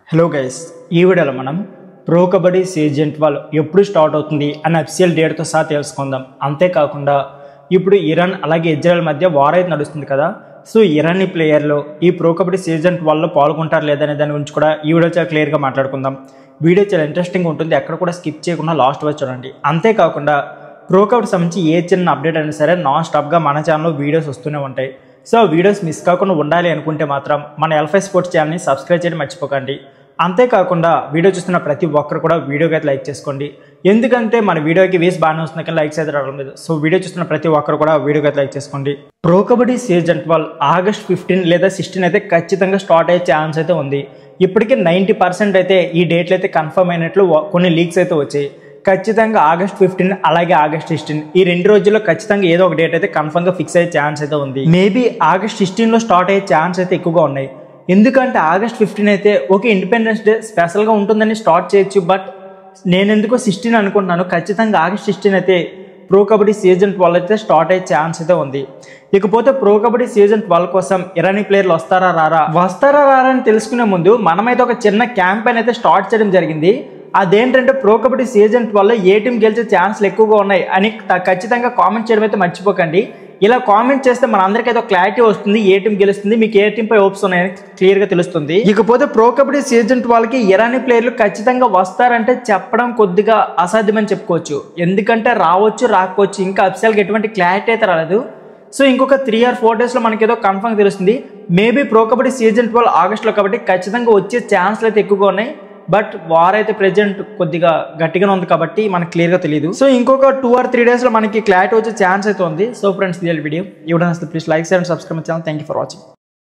Hello guys, ఈ వీడియోలో మనం ప్రో కబడ్డీ సీజన్ 12 ఎప్పుడు స్టార్ట్ అవుతుంది అనే అఫీషియల్ డేట్తో సహా తెలుసుకుందాం. అంతేకాకుండా ఇప్పుడు ఇరాన్ అలాగే ఇజ్రాయెల్ మధ్య వార్ అయితే నడుస్తుంది కదా. సో ఇరానీ ప్లేయర్లు ఈ ప్రో కబడ్డీ సీజన్ 12లో పాల్గొంటారు లేదనే దాని గురించి కూడా ఈ వీడియో చాలా క్లియర్గా మాట్లాడుకుందాం. వీడియో చాలా ఇంట్రెస్టింగ్ ఉంటుంది, ఎక్కడ కూడా స్కిప్ చేయకుండా లాస్ట్ వరకు చూడండి. అంతేకాకుండా ప్రో కబడ్డీ సంబంధించి ఏ చిన్న అప్డేట్ అయినా సరే నాన్ స్టాప్గా మన ఛానల్లో వీడియోస్ వస్తూనే ఉంటాయి. సో వీడియోస్ మిస్ కాకుండా ఉండాలి అనుకుంటే మాత్రం మన ఎల్ఫై స్పోర్ట్స్ ఛానల్ని సబ్స్క్రైబ్ చేయడం మర్చిపోకండి. అంతేకాకుండా వీడియో చూస్తున్న ప్రతి ఒక్కరు కూడా వీడియోకి అయితే లైక్ చేసుకోండి, ఎందుకంటే మన వీడియోకి వేసి బాగానే వస్తుంది కానీ లైక్స్ అయితే రావడం లేదు. సో వీడియో చూస్తున్న ప్రతి ఒక్కరు కూడా వీడియోకి అయితే లైక్ చేసుకోండి. ప్రో కబడ్డీ సీజన్ 12 ఆగస్ట్ 15 లేదా 16 అయితే ఖచ్చితంగా స్టార్ట్ అయ్యే ఛాన్స్ అయితే ఉంది. ఇప్పటికీ 90% అయితే ఈ డేట్లు అయితే కన్ఫర్మ్ అయినట్లు కొన్ని లీక్స్ అయితే వచ్చాయి. ఖచ్చితంగా ఆగస్ట్ 15 అలాగే ఆగస్ట్ 16 ఈ రెండు రోజుల్లో ఖచ్చితంగా ఏదో ఒక డేట్ అయితే కన్ఫర్మ్గా ఫిక్స్ అయ్యే ఛాన్స్ అయితే ఉంది. మేబీ ఆగస్ట్ 16లో స్టార్ట్ అయ్యే ఛాన్స్ అయితే ఎక్కువగా ఉన్నాయి, ఎందుకంటే ఆగస్ట్ 15 అయితే ఓకే ఇండిపెండెన్స్ డే స్పెషల్గా ఉంటుందని స్టార్ట్ చేయొచ్చు. బట్ నేను ఎందుకో 16 అనుకుంటున్నాను. ఖచ్చితంగా ఆగస్ట్ 16 అయితే ప్రో కబడ్డీ సీజన్ 12 అయితే స్టార్ట్ అయ్యే ఛాన్స్ అయితే ఉంది. ఇకపోతే ప్రో కబడ్డీ సీజన్ 12 కోసం ఇరానీ ప్లేయర్లు వస్తారా రారా అని తెలుసుకునే ముందు మనమైతే ఒక చిన్న క్యాంపెయిన్ అయితే స్టార్ట్ చేయడం జరిగింది. అదేంటంటే ప్రో కబడ్డీ సీజన్ 12లో ఏ టీం గెలిచే ఛాన్స్లు ఎక్కువగా ఉన్నాయి అని ఖచ్చితంగా కామెంట్ చేయడం అయితే మర్చిపోకండి. ఇలా కామెంట్ చేస్తే మన అందరికైతే ఒక క్లారిటీ వస్తుంది, ఏ టీం గెలుస్తుంది, మీకు ఏ టీంపై హోప్స్ ఉన్నాయని క్లియర్గా తెలుస్తుంది. ఇకపోతే ప్రో కబడ్డీ సీజన్ 12కి ఇరానీ ప్లేయర్లు ఖచ్చితంగా వస్తారంటే చెప్పడం కొద్దిగా అసాధ్యమని చెప్పుకోవచ్చు, ఎందుకంటే రావచ్చు రాకపోవచ్చు, ఇంకా అఫీషియల్గా ఎటువంటి క్లారిటీ అయితే రాలేదు. సో ఇంకొక 3 or 4 డేస్లో మనకి ఏదో కన్ఫర్మ్ తెలుస్తుంది. మేబీ ప్రో కబడ్డీ సీజన్ 12 ఆగస్టులో కాబట్టి ఖచ్చితంగా వచ్చే ఛాన్స్లు అయితే ఎక్కువగా ఉన్నాయి. బట్ వార్ అయితే ప్రెజెంట్ కొద్దిగా గట్టిగానే ఉంది కాబట్టి మనకు క్లియర్గా తెలియదు. సో ఇంకొక 2 or 3 డేస్లో మనకి క్లారిటీ వచ్చే ఛాన్స్ అయితే ఉంది. So friends, video please like, share and subscribe my channel. Thank you for watching.